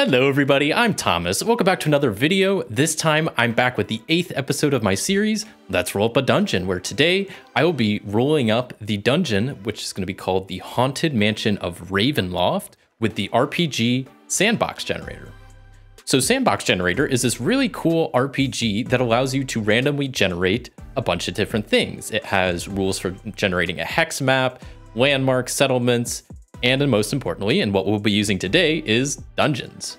Hello everybody, I'm Thomas. Welcome back to another video. This time I'm back with the 8th episode of my series, Let's Roll Up a Dungeon, where today I will be rolling up the dungeon, which is going to be called the Haunted Mansion of Ravenloft, with the RPG Sandbox Generator. So Sandbox Generator is this really cool RPG that allows you to randomly generate a bunch of different things. It has rules for generating a hex map, landmarks, settlements, and most importantly, and what we'll be using today, is dungeons.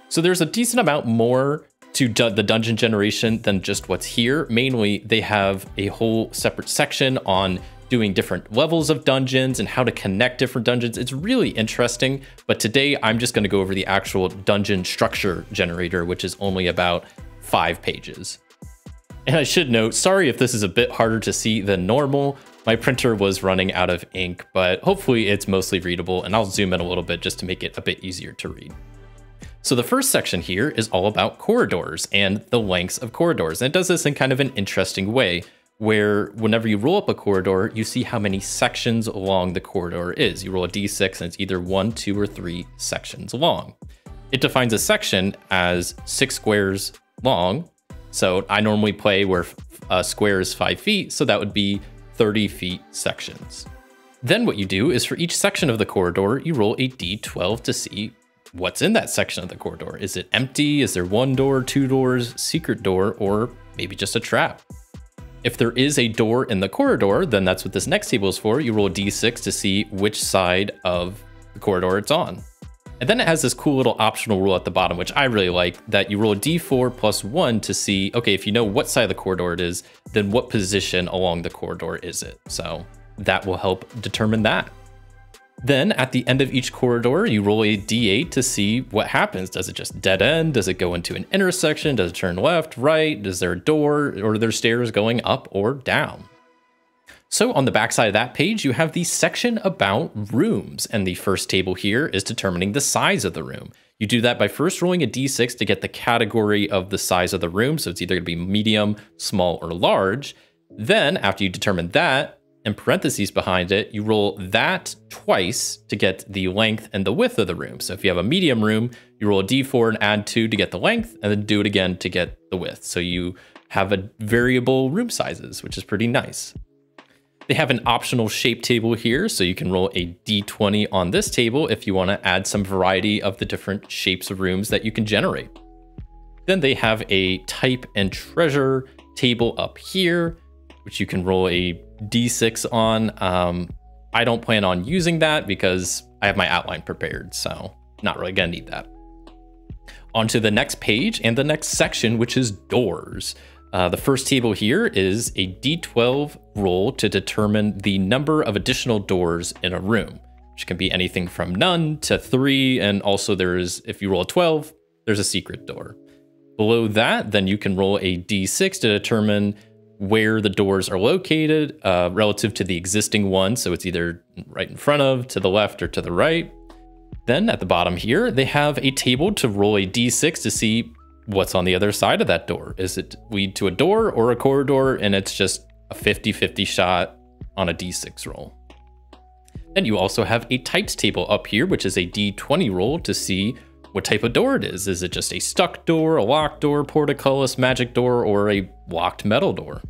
So there's a decent amount more to the dungeon generation than just what's here. Mainly, they have a whole separate section on doing different levels of dungeons and how to connect different dungeons. It's really interesting, but today I'm just going to go over the actual dungeon structure generator, which is only about 5 pages. And I should note, sorry if this is a bit harder to see than normal. My printer was running out of ink, but hopefully it's mostly readable, and I'll zoom in a little bit just to make it a bit easier to read. So the first section here is all about corridors and the lengths of corridors. And it does this in kind of an interesting way, where whenever you roll up a corridor, you see how many sections along the corridor is. You roll a d6 and it's either 1, 2, or 3 sections long. It defines a section as 6 squares long. So I normally play where a square is 5 feet, so that would be 30 feet sections. Then what you do is for each section of the corridor, you roll a d12 to see what's in that section of the corridor. Is it empty? Is there 1 door, 2 doors, secret door, or maybe just a trap? If there is a door in the corridor, then that's what this next table is for. You roll a d6 to see which side of the corridor it's on. And then it has this cool little optional rule at the bottom, which I really like, that you roll a d4 plus 1 to see, okay, if you know what side of the corridor it is, then what position along the corridor is it? So that will help determine that. Then at the end of each corridor, you roll a d8 to see what happens. Does it just dead end? Does it go into an intersection? Does it turn left, right? Is there a door, or are there stairs going up or down? So on the back side of that page, you have the section about rooms, and the first table here is determining the size of the room. You do that by first rolling a d6 to get the category of the size of the room, so it's either going to be medium, small, or large. Then, after you determine that, in parentheses behind it, you roll that twice to get the length and the width of the room. So if you have a medium room, you roll a d4 and add 2 to get the length, and then do it again to get the width. So you have a variable room sizes, which is pretty nice. They have an optional shape table here, so you can roll a d20 on this table if you want to add some variety of the different shapes of rooms that you can generate. Then they have a type and treasure table up here, which you can roll a d6 on. I don't plan on using that because I have my outline prepared, so not really gonna need that. On to the next page and the next section, which is doors. The first table here is a d12 roll to determine the number of additional doors in a room, which can be anything from none to 3. And also if you roll a 12, there's a secret door. Below that, then you can roll a d6 to determine where the doors are located relative to the existing one. So it's either right in front of, to the left, or to the right. Then at the bottom here, they have a table to roll a d6 to see what's on the other side of that door. Is it lead to a door or a corridor? And it's just a 50-50 shot on a d6 roll. Then you also have a types table up here, which is a d20 roll to see what type of door it is. Is it just a stuck door, a locked door, portcullis, magic door, or a locked metal door?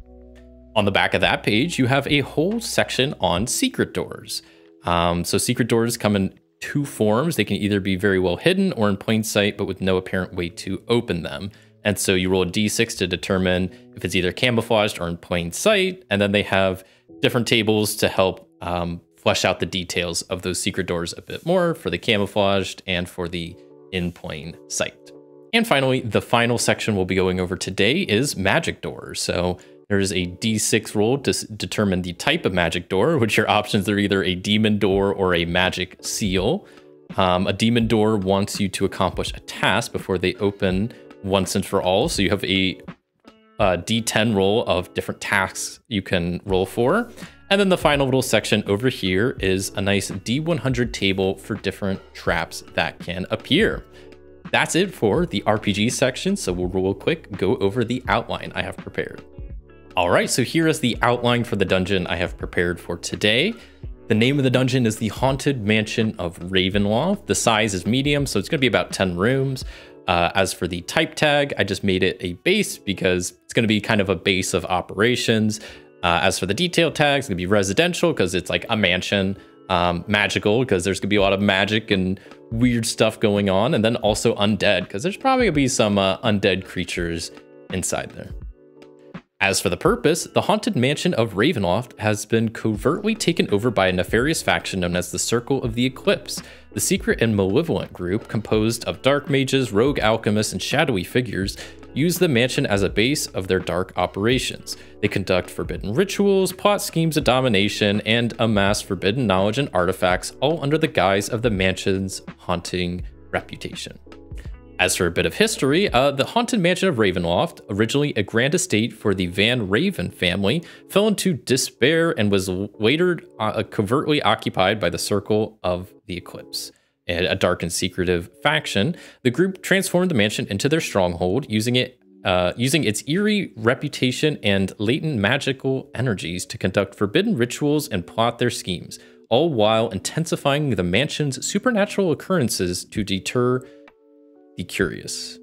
On the back of that page, you have a whole section on secret doors. So secret doors come in 2 forms. They can either be very well hidden or in plain sight, but with no apparent way to open them. And so you roll a d6 to determine if it's either camouflaged or in plain sight. And then they have different tables to help flesh out the details of those secret doors a bit more for the camouflaged and for the in plain sight. And finally, the final section we'll be going over today is magic doors. So there's a d6 roll to determine the type of magic door, which your options are either a demon door or a magic seal. A demon door wants you to accomplish a task before they open once and for all. So you have a d10 roll of different tasks you can roll for. And then the final little section over here is a nice d100 table for different traps that can appear. That's it for the RPG section. So we'll real quick go over the outline I have prepared. All right, so here is the outline for the dungeon I have prepared for today. The name of the dungeon is the Haunted Mansion of Ravenloft. The size is medium, so it's going to be about 10 rooms. As for the type tag, I just made it a base because it's going to be kind of a base of operations. As for the detail tags, it's going to be residential because it's like a mansion. Magical because there's going to be a lot of magic and weird stuff going on. And then also undead because there's probably going to be some undead creatures inside there. As for the purpose, the Haunted Mansion of Ravenloft has been covertly taken over by a nefarious faction known as the Circle of the Eclipse. The secret and malevolent group, composed of dark mages, rogue alchemists, and shadowy figures, use the mansion as a base of their dark operations. They conduct forbidden rituals, plot schemes of domination, and amass forbidden knowledge and artifacts, all under the guise of the mansion's haunting reputation. As for a bit of history, the Haunted Mansion of Ravenloft, originally a grand estate for the Van Raven family, fell into despair and was later covertly occupied by the Circle of the Eclipse, a dark and secretive faction. The group transformed the mansion into their stronghold, using its eerie reputation and latent magical energies to conduct forbidden rituals and plot their schemes, all while intensifying the mansion's supernatural occurrences to deter the curious.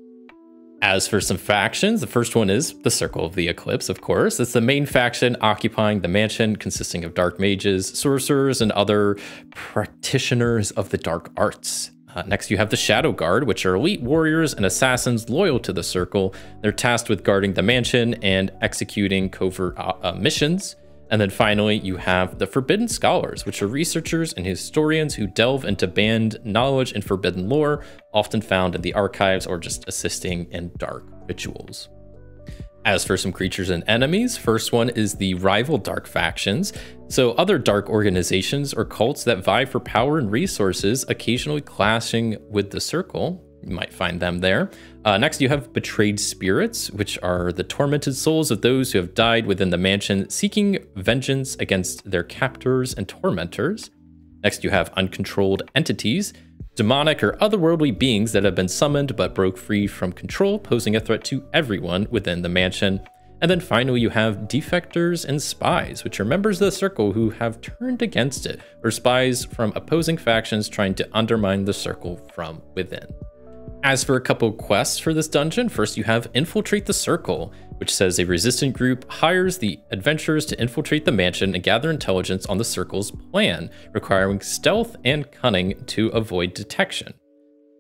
As for some factions, the first one is the Circle of the Eclipse, of course. It's the main faction occupying the mansion, consisting of dark mages, sorcerers, and other practitioners of the dark arts. Next, you have the Shadow Guard, which are elite warriors and assassins loyal to the Circle. They're tasked with guarding the mansion and executing covert missions. And then finally, you have the Forbidden Scholars, which are researchers and historians who delve into banned knowledge and forbidden lore, often found in the archives or just assisting in dark rituals. As for some creatures and enemies, first one is the rival dark factions. So other dark organizations or cults that vie for power and resources, occasionally clashing with the Circle. You might find them there. Next, you have betrayed spirits, which are the tormented souls of those who have died within the mansion, seeking vengeance against their captors and tormentors. Next, you have uncontrolled entities, demonic or otherworldly beings that have been summoned but broke free from control, posing a threat to everyone within the mansion. And then finally, you have defectors and spies, which are members of the Circle who have turned against it, or spies from opposing factions trying to undermine the Circle from within. As for a couple quests for this dungeon, first you have Infiltrate the Circle, which says a resistant group hires the adventurers to infiltrate the mansion and gather intelligence on the Circle's plan, requiring stealth and cunning to avoid detection.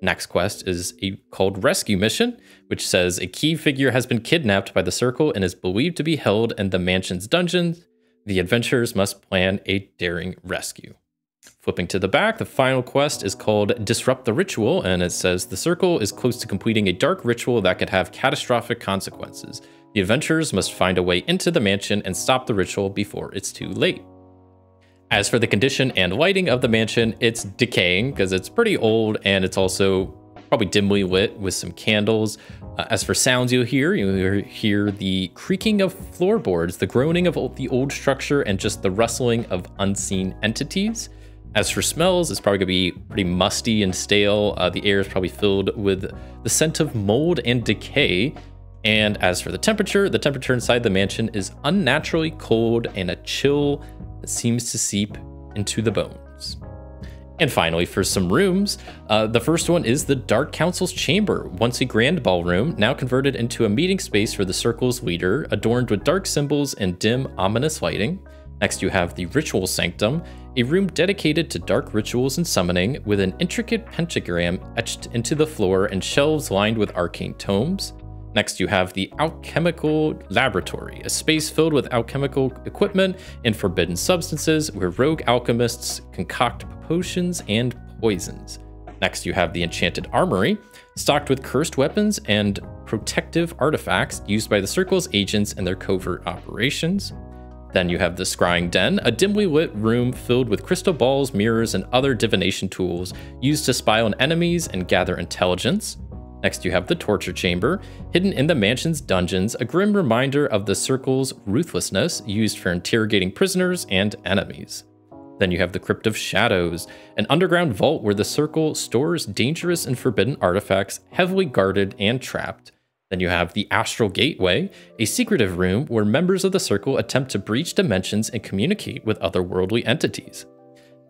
Next quest is called Rescue Mission, which says a key figure has been kidnapped by the Circle and is believed to be held in the mansion's dungeons. The adventurers must plan a daring rescue. Flipping to the back, the final quest is called Disrupt the Ritual, and it says the Circle is close to completing a dark ritual that could have catastrophic consequences. The adventurers must find a way into the mansion and stop the ritual before it's too late. As for the condition and lighting of the mansion, it's decaying because it's pretty old and it's also probably dimly lit with some candles. As for sounds you'll hear the creaking of floorboards, the groaning of the old structure, and just the rustling of unseen entities. As for smells, it's probably gonna be pretty musty and stale. The air is probably filled with the scent of mold and decay. And as for the temperature inside the mansion is unnaturally cold and a chill that seems to seep into the bones. And finally, for some rooms, the first one is the Dark Council's Chamber, once a grand ballroom, now converted into a meeting space for the Circle's leader, adorned with dark symbols and dim, ominous lighting. Next, you have the Ritual Sanctum, a room dedicated to dark rituals and summoning, with an intricate pentagram etched into the floor and shelves lined with arcane tomes. Next, you have the Alchemical Laboratory, a space filled with alchemical equipment and forbidden substances, where rogue alchemists concoct potions and poisons. Next, you have the Enchanted Armory, stocked with cursed weapons and protective artifacts used by the Circle's agents in their covert operations. Then you have the Scrying Den, a dimly lit room filled with crystal balls, mirrors, and other divination tools used to spy on enemies and gather intelligence. Next, you have the Torture Chamber, hidden in the mansion's dungeons, a grim reminder of the Circle's ruthlessness, used for interrogating prisoners and enemies. Then you have the Crypt of Shadows, an underground vault where the Circle stores dangerous and forbidden artifacts, heavily guarded and trapped. Then you have the Astral Gateway, a secretive room where members of the Circle attempt to breach dimensions and communicate with otherworldly entities.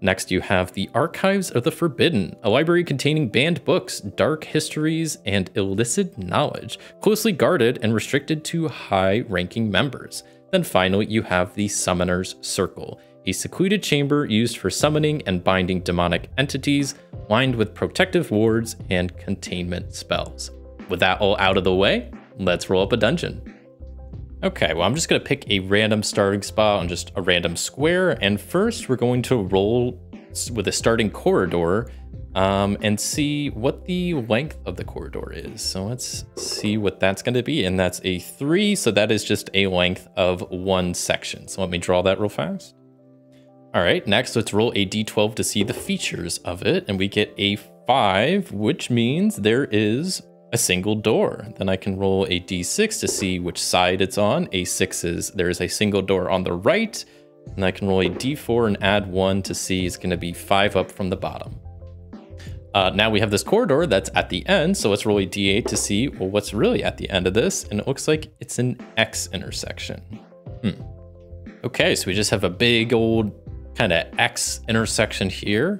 Next, you have the Archives of the Forbidden, a library containing banned books, dark histories, and illicit knowledge, closely guarded and restricted to high-ranking members. Then finally, you have the Summoner's Circle, a secluded chamber used for summoning and binding demonic entities, lined with protective wards and containment spells. With that all out of the way, let's roll up a dungeon. Okay, well, I'm just gonna pick a random starting spot on just a random square, and first we're going to roll with a starting corridor and see what the length of the corridor is. So let's see what that's gonna be, and that's a 3, so that is just a length of 1 section. So let me draw that real fast. All right, next let's roll a d12 to see the features of it, and we get a 5, which means there is a single door. Then I can roll a d6 to see which side it's on. A 6 is there is a single door on the right, and I can roll a d4 and add 1 to see it's gonna be 5 up from the bottom. Now we have this corridor that's at the end, so let's roll a d8 to see, well, what's really at the end of this, and it looks like it's an X intersection. Okay, so we just have a big old kind of X intersection here.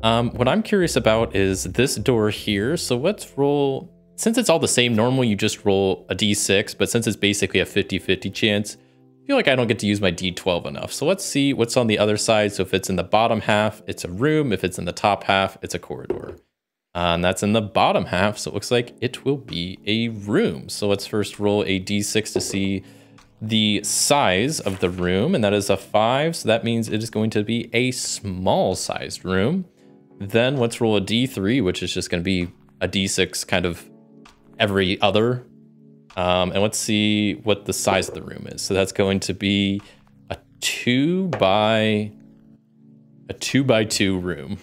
What I'm curious about is this door here, so let's roll. Since it's all the same, normally you just roll a d6, but since it's basically a 50-50 chance, I feel like I don't get to use my d12 enough. So let's see what's on the other side. So if it's in the bottom half, it's a room. If it's in the top half, it's a corridor. And that's in the bottom half, so it looks like it will be a room. So let's first roll a d6 to see the size of the room, and that is a 5, so that means it is going to be a small-sized room. Then let's roll a d3, which is just going to be a d6 kind of every other. And let's see what the size of the room is. So that's going to be a 2 by 2 room.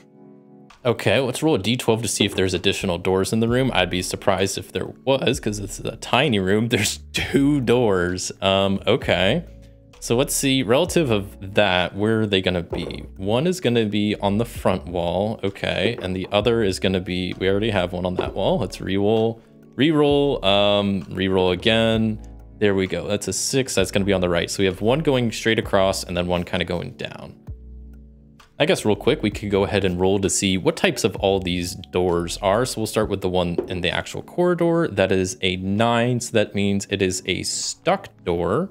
Okay, let's roll a d12 to see if there's additional doors in the room. I'd be surprised if there was, because this is a tiny room. There's 2 doors. Okay. So let's see, relative of that, where are they gonna be? One is gonna be on the front wall, okay, and the other is gonna be, we already have one on that wall. Let's re-roll, re-roll again. There we go, that's a 6, that's gonna be on the right. So we have one going straight across and then one kind of going down. I guess real quick, we could go ahead and roll to see what types of all these doors are. So we'll start with the one in the actual corridor. That is a 9, so that means it is a stuck door.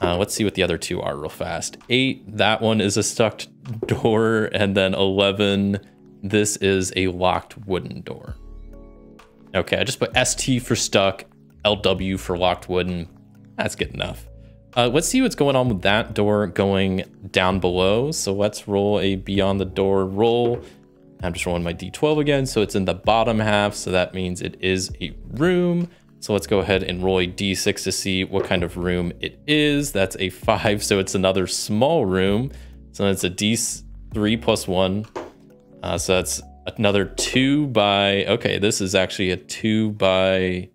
Let's see what the other 2 are real fast. 8, that one is a stuck door, and then 11, this is a locked wooden door. Okay, I just put ST for stuck, LW for locked wooden. That's good enough. Let's see what's going on with that door going down below. So let's roll a beyond the door roll. I'm just rolling my d12 again, so it's in the bottom half, so that means it is a room. So let's go ahead and roll a d6 to see what kind of room it is. That's a 5, so it's another small room. So it's a d3 plus 1. So that's another 2 by, okay, this is actually a 2 by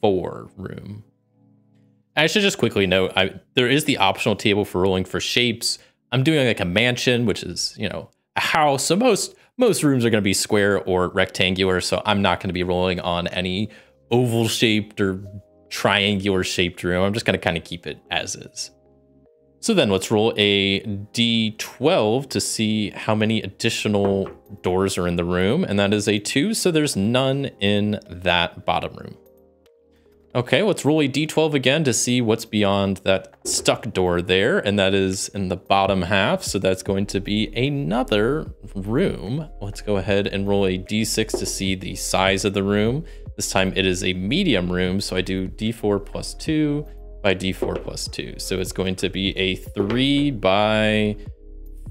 4 room. I should just quickly note, there is the optional table for rolling for shapes. I'm doing like a mansion, which is, you know, a house. So most rooms are going to be square or rectangular. So I'm not going to be rolling on any oval shaped or triangular shaped room. I'm just going to kind of keep it as is. So then let's roll a d12 to see how many additional doors are in the room. And that is a 2. So there's none in that bottom room. Okay, let's roll a d12 again to see what's beyond that stuck door there, and that is in the bottom half, so that's going to be another room. Let's go ahead and roll a d6 to see the size of the room. This time it is a medium room, so I do d4 plus 2 by d4 plus 2. So it's going to be a 3 by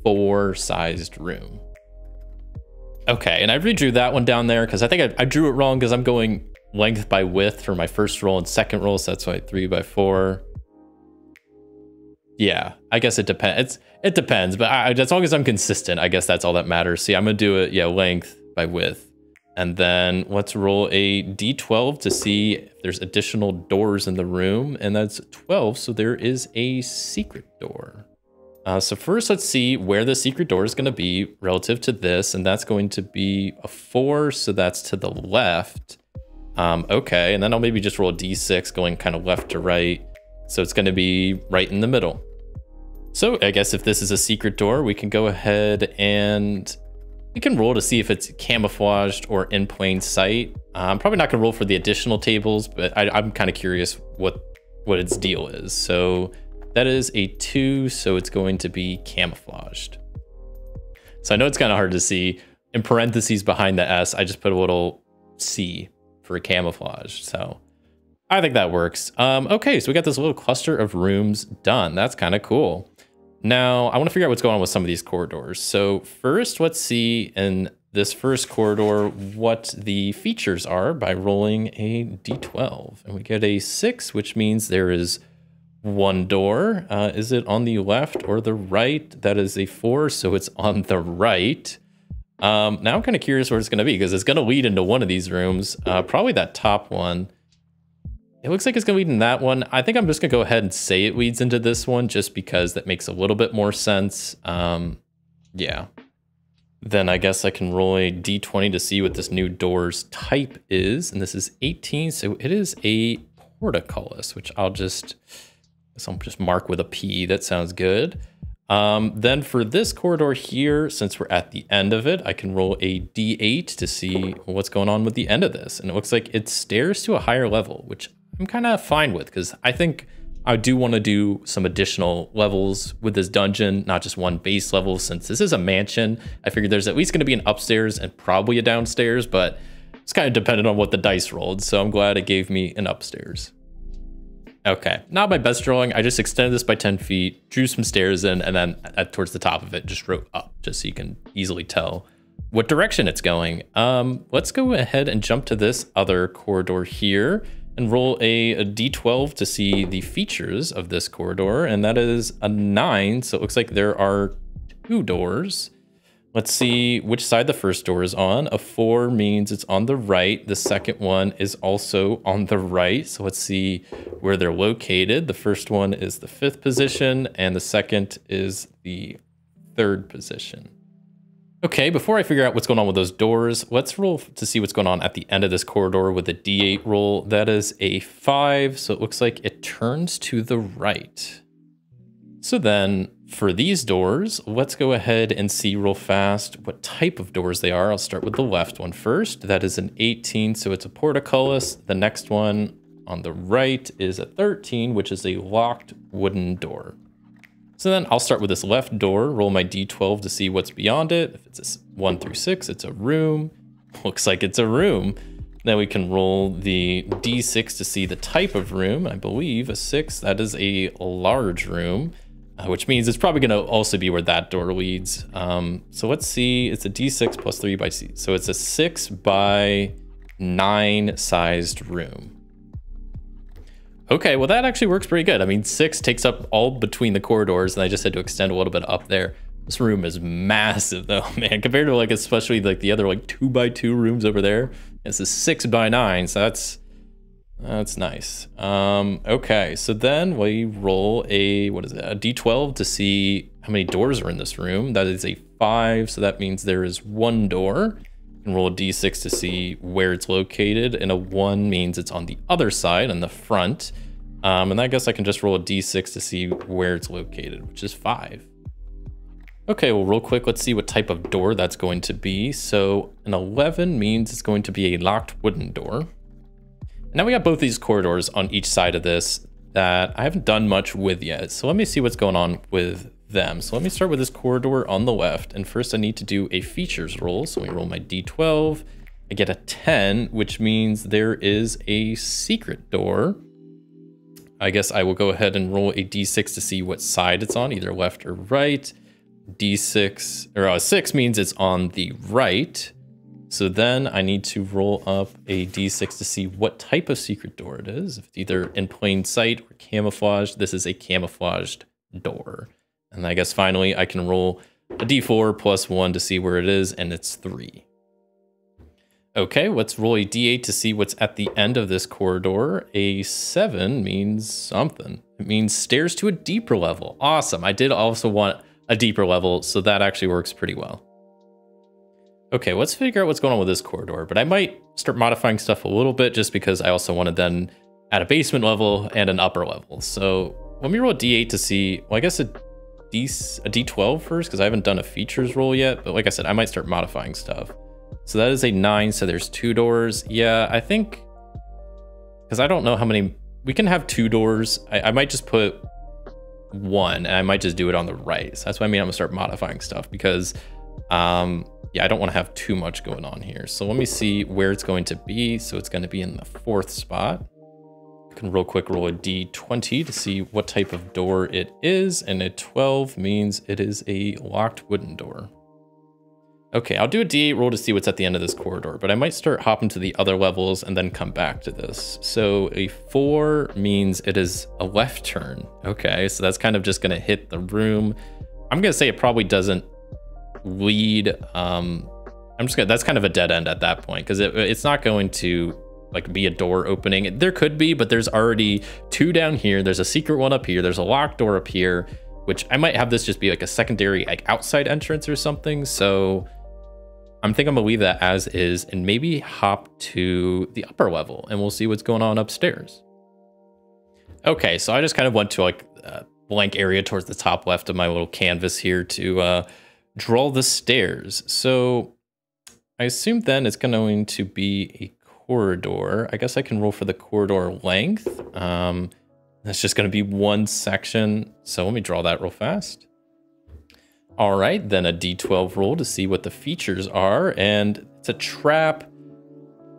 4 sized room. Okay, and I redrew that one down there because I think I drew it wrong because I'm going length by width for my first roll and second roll, so that's why 3 by 4. Yeah, I guess it depends. It depends, but as long as I'm consistent, I guess that's all that matters. See, I'm gonna do it, yeah, length by width. And then let's roll a d12 to see if there's additional doors in the room, and that's 12, so there is a secret door. So first, let's see where the secret door is gonna be relative to this, and that's going to be a 4, so that's to the left. Okay, and then I'll maybe just roll a d6 going kind of left to right. So it's going to be right in the middle. So I guess if this is a secret door, we can go ahead and we can roll to see if it's camouflaged or in plain sight. I'm probably not gonna roll for the additional tables, but I'm kind of curious what its deal is. So that is a 2, so it's going to be camouflaged. So I know it's kind of hard to see. In parentheses behind the S, I just put a little C for camouflage. So I think that works. Okay, so we got this little cluster of rooms done. That's kind of cool. Now, I want to figure out what's going on with some of these corridors. So first, let's see in this first corridor what the features are by rolling a d12. And we get a 6, which means there is one door. Is it on the left or the right? That is a 4, so it's on the right. Now I'm kind of curious where it's going to be, because it's going to lead into one of these rooms, probably that top one. It looks like it's going to lead in that one. I think I'm just going to go ahead and say it leads into this one, just because that makes a little bit more sense. Yeah. Then I guess I can roll a d20 to see what this new door's type is. And this is 18, so it is a portcullis, which I'll just mark with a P. That sounds good. Then for this corridor here, since we're at the end of it, I can roll a d8 to see what's going on with the end of this. And it looks like it stairs to a higher level, which I'm kind of fine with, because I think I do want to do some additional levels with this dungeon, not just one base level. Since this is a mansion, I figured there's at least going to be an upstairs and probably a downstairs, but it's kind of dependent on what the dice rolled. So I'm glad it gave me an upstairs. Okay, not my best drawing. I just extended this by 10 feet, drew some stairs in, and then towards the top of it, just wrote up, just so you can easily tell what direction it's going. Let's go ahead and jump to this other corridor here and roll a d12 to see the features of this corridor. And that is a 9, so it looks like there are 2 doors. Let's see which side the first door is on. A 4 means it's on the right. The second one is also on the right. So let's see where they're located. The first one is the 5th position, and the second is the 3rd position. Okay, before I figure out what's going on with those doors, let's roll to see what's going on at the end of this corridor with a d8 roll. That is a 5, so it looks like it turns to the right. So then for these doors, let's go ahead and see real fast what type of doors they are. I'll start with the left one first. That is an 18, so it's a portcullis. The next one on the right is a 13, which is a locked wooden door. So then I'll start with this left door, roll my d12 to see what's beyond it. If it's a 1 through 6, it's a room. Looks like it's a room. Then we can roll the d6 to see the type of room. I believe a 6, that is a large room. Which means it's probably going to also be where that door leads. So let's see, it's a d6 plus 3 by c. So it's a 6 by 9 sized room. Okay, well that actually works pretty good. I mean, 6 takes up all between the corridors, and I just had to extend a little bit up there. This room is massive though, man, compared to like, especially like the other like 2 by 2 rooms over there. This is 6 by 9, so that's nice. Okay, so then we roll a, what is it, a d12 to see how many doors are in this room. That is a 5, so that means there is 1 door. And roll a d6 to see where it's located, and a 1 means it's on the other side, on the front. And I guess I can just roll a d6 to see where it's located, which is 5. Okay, well, real quick, let's see what type of door that's going to be. So an 11 means it's going to be a locked wooden door. Now we got both these corridors on each side of this that I haven't done much with yet. So let me see what's going on with them. So let me start with this corridor on the left. And first I need to do a features roll. So we roll my d12. I get a 10, which means there is a secret door. I guess I will go ahead and roll a d6 to see what side it's on, either left or right. D6, or 6 means it's on the right. So then I need to roll up a d6 to see what type of secret door it is. If it's either in plain sight or camouflaged, this is a camouflaged door. And I guess finally I can roll a d4 plus 1 to see where it is, and it's 3. Okay, let's roll a d8 to see what's at the end of this corridor. A 7 means something. It means stairs to a deeper level. Awesome. I did also want a deeper level, so that actually works pretty well. Okay, let's figure out what's going on with this corridor, but I might start modifying stuff a little bit just because I also want to then add a basement level and an upper level. So let me roll a d8 to see, well, I guess a D12 first because I haven't done a features roll yet. But like I said, I might start modifying stuff. So that is a 9. So there's 2 doors. Yeah, I think because I don't know how many we can have 2 doors. I might just put 1 and I might just do it on the right. So that's what I mean. I'm gonna start modifying stuff because yeah, I don't want to have too much going on here. So let me see where it's going to be. So it's going to be in the 4th spot. I can real quick roll a D20 to see what type of door it is. And a 12 means it is a locked wooden door. Okay, I'll do a D8 roll to see what's at the end of this corridor, but I might start hopping to the other levels and then come back to this. So a 4 means it is a left turn. Okay, so that's kind of just going to hit the room. I'm going to say it probably doesn't lead. That's kind of a dead end at that point because it's not going to like be a door opening. There could be, but there's already 2 down here. There's a secret one up here. There's a locked door up here, which I might have this just be like a secondary like outside entrance or something. So I'm thinking I'm gonna leave that as is and maybe hop to the upper level and we'll see what's going on upstairs. Okay, so I just kind of went to like a blank area towards the top left of my little canvas here to draw the stairs. So I assume then it's going to be a corridor. I guess I can roll for the corridor length. That's just going to be 1 section. So let me draw that real fast. All right, then a D12 roll to see what the features are. And it's a trap.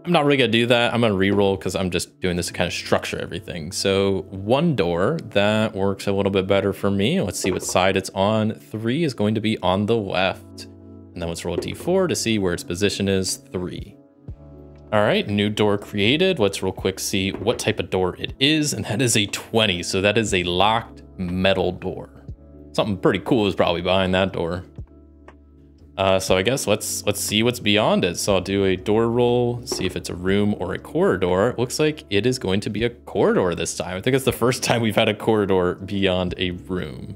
I'm not really going to do that. I'm going to re-roll because I'm just doing this to kind of structure everything. So 1 door, that works a little bit better for me. Let's see what side it's on. 3 is going to be on the left. And then let's roll a D4 to see where its position is. 3. All right, new door created. Let's real quick see what type of door it is. And that is a 20. So that is a locked metal door. Something pretty cool is probably behind that door. So I guess let's see what's beyond it. So I'll do a door roll, see if it's a room or a corridor. It looks like it is going to be a corridor this time. I think it's the first time we've had a corridor beyond a room.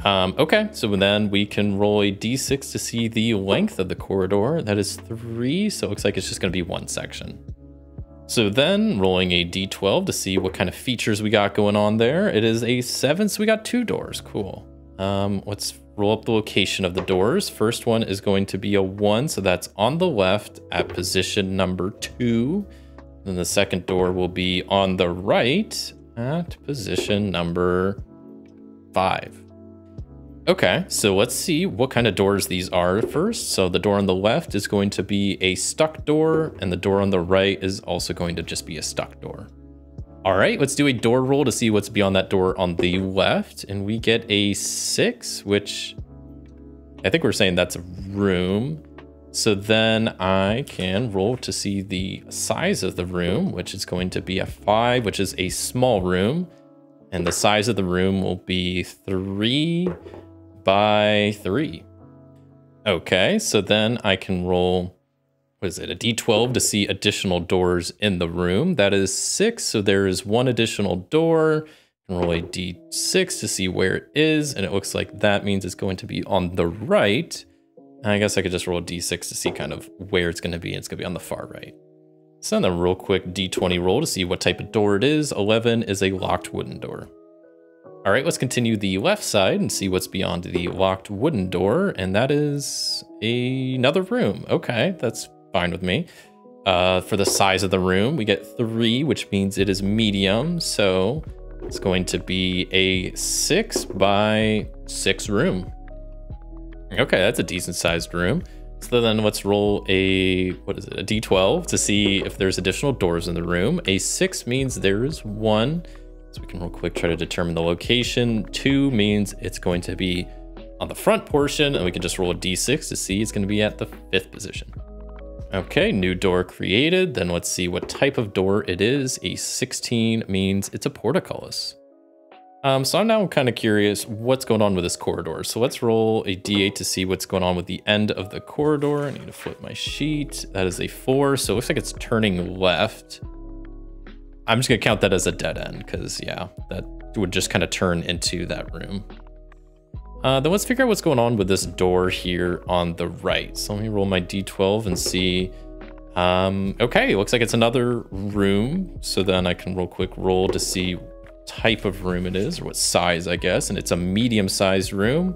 Okay, so then we can roll a D6 to see the length of the corridor. That is 3, so it looks like it's just gonna be 1 section. So then rolling a D12 to see what kind of features we got going on there. It is a 7, so we got 2 doors, cool. Let's roll up the location of the doors. First one is going to be a 1, so that's on the left at position number 2. Then the second door will be on the right at position number 5. Okay, so let's see what kind of doors these are first. So the door on the left is going to be a stuck door, and the door on the right is also going to just be a stuck door. All right, let's do a door roll to see what's beyond that door on the left. And we get a 6, which I think we're saying that's a room. So then I can roll to see the size of the room, which is going to be a 5, which is a small room. And the size of the room will be 3 by 3. Okay, so then I can roll, what is it, a D12 to see additional doors in the room. That is 6, so there is 1 additional door. I can roll a D6 to see where it is, and it looks like that means it's going to be on the right. I guess I could just roll a D6 to see kind of where it's going to be. It's going to be on the far right. So then a real quick D20 roll to see what type of door it is. 11 is a locked wooden door. All right, let's continue the left side and see what's beyond the locked wooden door. And that is another room. Okay, that's fine with me. For the size of the room, we get 3, which means it is medium. So it's going to be a 6 by 6 room. Okay, that's a decent sized room. So then let's roll a, what is it, a D12 to see if there's additional doors in the room. A 6 means there is 1. So we can real quick try to determine the location. 2 means it's going to be on the front portion, and we can just roll a D6 to see it's going to be at the 5th position. Okay, new door created. Then let's see what type of door it is. A 16 means it's a portcullis. So I'm now kind of curious what's going on with this corridor. So let's roll a D8 to see what's going on with the end of the corridor. I need to flip my sheet. That is a 4. So it looks like it's turning left. I'm just gonna count that as a dead end because yeah, that would just kind of turn into that room. Then let's figure out what's going on with this door here on the right. So let me roll my D12 and see. Okay, it looks like it's another room. So then I can real quick roll to see type of room it is, or what size, I guess. And it's a medium-sized room.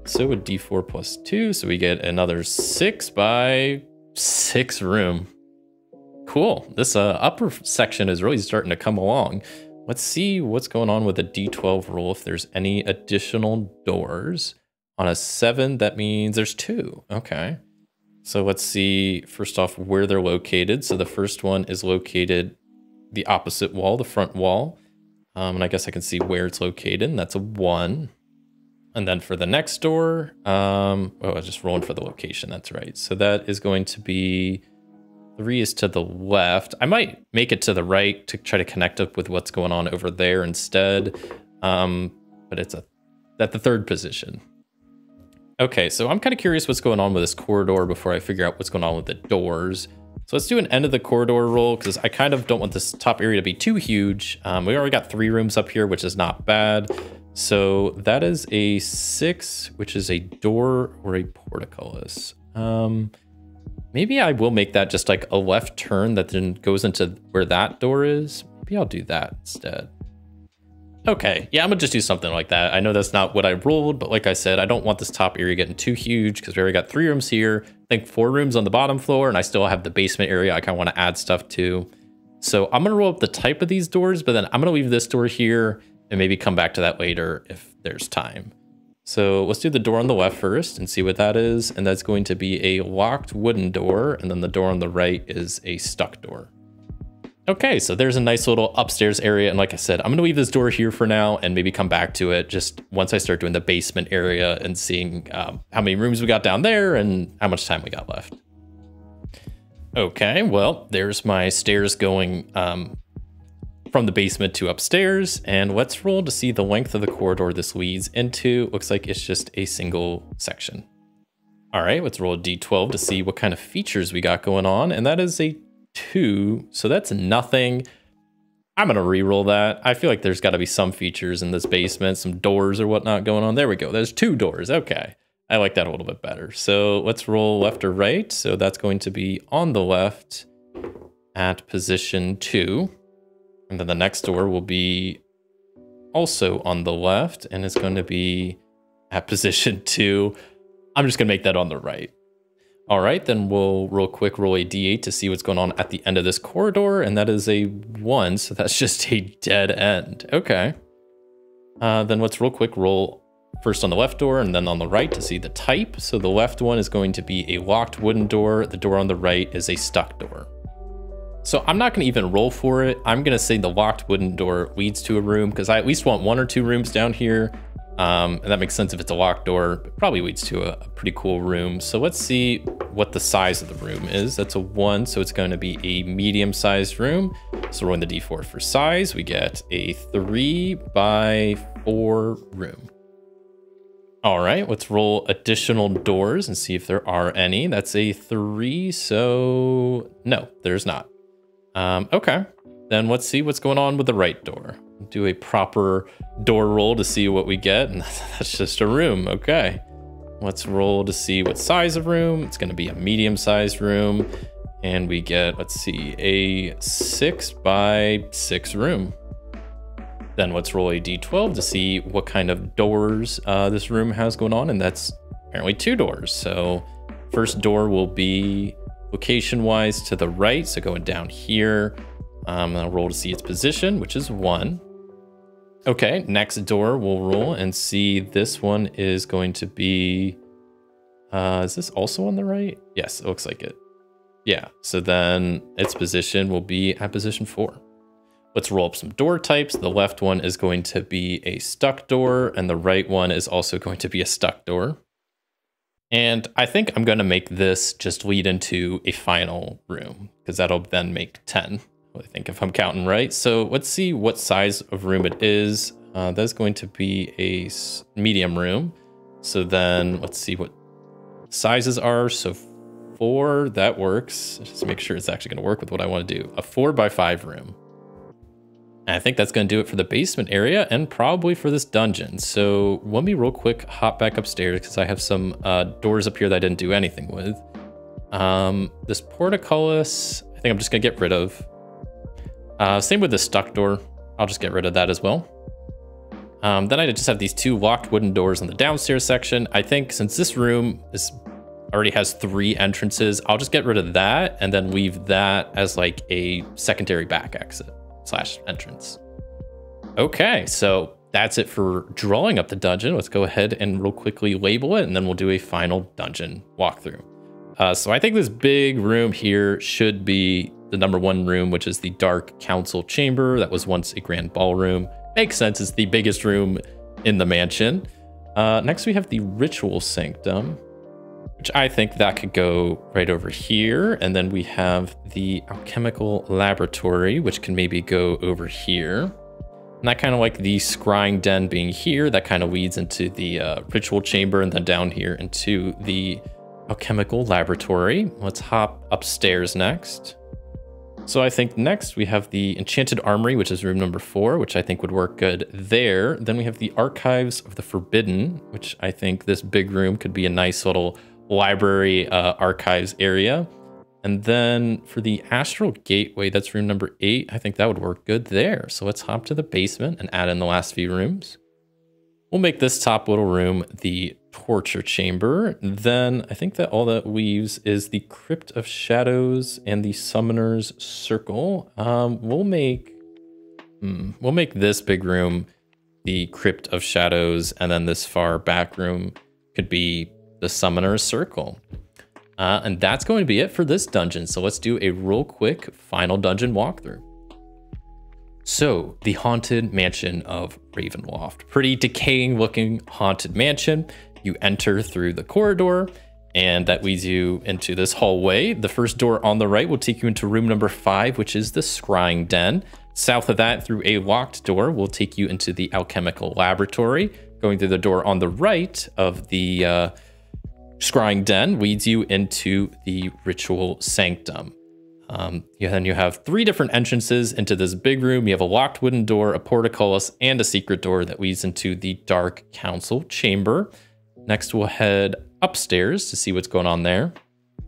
So a D4 plus 2, so we get another 6 by 6 room. Cool. This upper section is really starting to come along. Let's see what's going on with the D12 roll, if there's any additional doors. On a 7, that means there's 2. Okay. So let's see, first off, where they're located. So the first one is located the opposite wall, the front wall. And I guess I can see where it's located, and that's a 1. And then for the next door, oh, I was just rolling for the location, that's right. So that is going to be, 3 is to the left. I might make it to the right to try to connect up with what's going on over there instead. But it's at the 3rd position. Okay, so I'm kind of curious what's going on with this corridor before I figure out what's going on with the doors. So let's do an end of the corridor roll, because I kind of don't want this top area to be too huge. We already got 3 rooms up here, which is not bad. So that is a 6, which is a door or a portcullis. Maybe I will make that just like a left turn that then goes into where that door is. Maybe I'll do that instead. Okay, yeah, I'm gonna just do something like that. I know that's not what I rolled, but like I said, I don't want this top area getting too huge because we already got 3 rooms here. I think 4 rooms on the bottom floor, and I still have the basement area I kind of want to add stuff to. So I'm gonna roll up the type of these doors, but then I'm gonna leave this door here and maybe come back to that later if there's time. So let's do the door on the left first and see what that is. And that's going to be a locked wooden door. And then the door on the right is a stuck door. Okay, so there's a nice little upstairs area. And like I said, I'm gonna leave this door here for now and maybe come back to it just once I start doing the basement area and seeing how many rooms we got down there and how much time we got left. Okay, well, there's my stairs going from the basement to upstairs, and let's roll to see the length of the corridor this leads into. Looks like it's just a single section. All right, let's roll a D12 to see what kind of features we got going on, and that is a 2, so that's nothing. I'm gonna re-roll that. I feel like there's gotta be some features in this basement, some doors or whatnot going on. There we go, there's 2 doors, okay. I like that a little bit better. So let's roll left or right. So that's going to be on the left at position 2. And then the next door will be also on the left, and it's going to be at position 2. I'm just going to make that on the right. All right, then we'll real quick roll a D8 to see what's going on at the end of this corridor, and that is a 1, so that's just a dead end. Okay. Then let's real quick roll first on the left door and then on the right to see the type. So the left one is going to be a locked wooden door. The door on the right is a stuck door. So I'm not going to even roll for it. I'm going to say the locked wooden door leads to a room because I at least want 1 or 2 rooms down here. And that makes sense if it's a locked door. It probably leads to a pretty cool room. So let's see what the size of the room is. That's a 1, so it's going to be a medium-sized room. So rolling the D4 for size, we get a 3 by 4 room. All right, let's roll additional doors and see if there are any. That's a 3, so no, there's not. Okay, then let's see what's going on with the right door. Do a proper door roll to see what we get, and that's just a room. Okay, let's roll to see what size of room. It's going to be a medium-sized room, and we get, let's see, a 6 by 6 room. Then let's roll a D12 to see what kind of doors this room has going on, and that's apparently 2 doors. So first door will be location-wise to the right, so going down here. I'll roll to see its position, which is 1. Okay, next door we'll roll and see this one is going to be, is this also on the right? Yes, it looks like it. Yeah, so then its position will be at position 4. Let's roll up some door types. The left one is going to be a stuck door, and the right one is also going to be a stuck door. And I think I'm going to make this just lead into a final room, because that'll then make 10. I think if I'm counting right. So let's see what size of room it is. That's going to be a medium room. So then let's see what sizes are. So 4, that works. Just make sure it's actually going to work with what I want to do. A 4 by 5 room. And I think that's going to do it for the basement area and probably for this dungeon. So let me real quick hop back upstairs because I have some doors up here that I didn't do anything with. This portcullis, I think I'm just going to get rid of. Same with the stuck door. I'll just get rid of that as well. Then I just have these 2 locked wooden doors in the downstairs section. I think since this room already has 3 entrances, I'll just get rid of that and then leave that as like a secondary back exit / entrance. Okay, so that's it for drawing up the dungeon. Let's go ahead and real quickly label it, and then we'll do a final dungeon walkthrough. So I think this big room here should be the number 1 room, which is the Dark Council Chamber. That was once a grand ballroom. Makes sense, it's the biggest room in the mansion. Next we have the Ritual Sanctum, which I think that could go right over here. And then we have the Alchemical Laboratory, which can maybe go over here. And I kind of like the Scrying Den being here. That kind of leads into the Ritual Chamber, and then down here into the Alchemical Laboratory. Let's hop upstairs next. So I think next we have the Enchanted Armory, which is room number 4, which I think would work good there. Then we have the Archives of the Forbidden, which I think this big room could be a nice little library archives area. And then for the Astral Gateway, that's room number 8. I think that would work good there. So let's hop to the basement and add in the last few rooms. We'll make this top little room the Torture Chamber. Then I think that all that leaves is the Crypt of Shadows and the Summoner's Circle. We'll make this big room the Crypt of Shadows, and then this far back room could be the Summoner's Circle. And that's going to be it for this dungeon. So let's do a real quick final dungeon walkthrough. So the Haunted Mansion of Ravenloft, pretty decaying looking haunted mansion. You enter through the corridor and that leads you into this hallway. The first door on the right will take you into room number 5, which is the Scrying Den. South of that, through a locked door, will take you into the Alchemical Laboratory. Going through the door on the right of the Scrying Den leads you into the Ritual Sanctum. Then you have 3 different entrances into this big room. You have a locked wooden door, a portcullis, and a secret door that leads into the Dark Council Chamber. Next, we'll head upstairs to see what's going on there.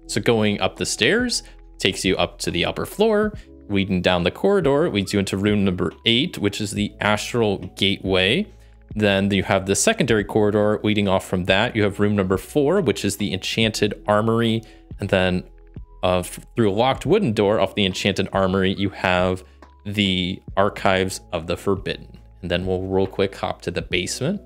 So going up the stairs takes you up to the upper floor. Leading down the corridor leads you into room number 8, which is the Astral Gateway. Then you have the secondary corridor leading off from that. You have room number 4, which is the Enchanted Armory. And then through a locked wooden door off the Enchanted Armory, you have the Archives of the Forbidden. And then we'll real quick hop to the basement.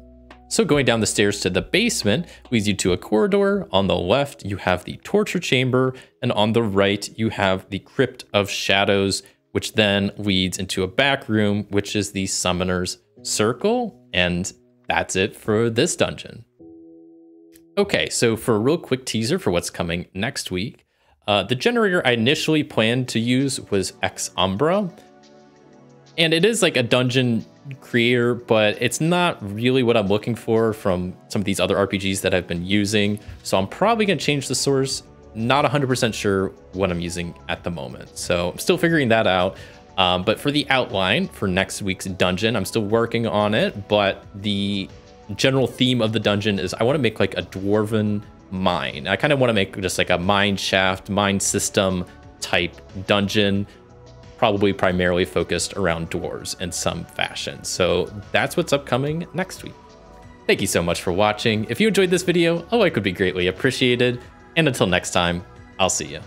So going down the stairs to the basement leads you to a corridor. On the left, you have the Torture Chamber. And on the right, you have the Crypt of Shadows, which then leads into a back room, which is the Summoner's Circle. And that's it for this dungeon. Okay, so for a real quick teaser for what's coming next week, the generator I initially planned to use was Ex Umbra. And it is like a dungeon creator, but it's not really what I'm looking for from some of these other RPGs that I've been using. So I'm probably going to change the source. Not 100% sure what I'm using at the moment. So I'm still figuring that out. But for the outline for next week's dungeon, I'm still working on it. But the general theme of the dungeon is I want to make like a dwarven mine. I kind of want to make just like a mine shaft, mine system type dungeon, probably primarily focused around dwarves in some fashion. So that's what's upcoming next week. Thank you so much for watching. If you enjoyed this video, a like would be greatly appreciated. And until next time, I'll see you.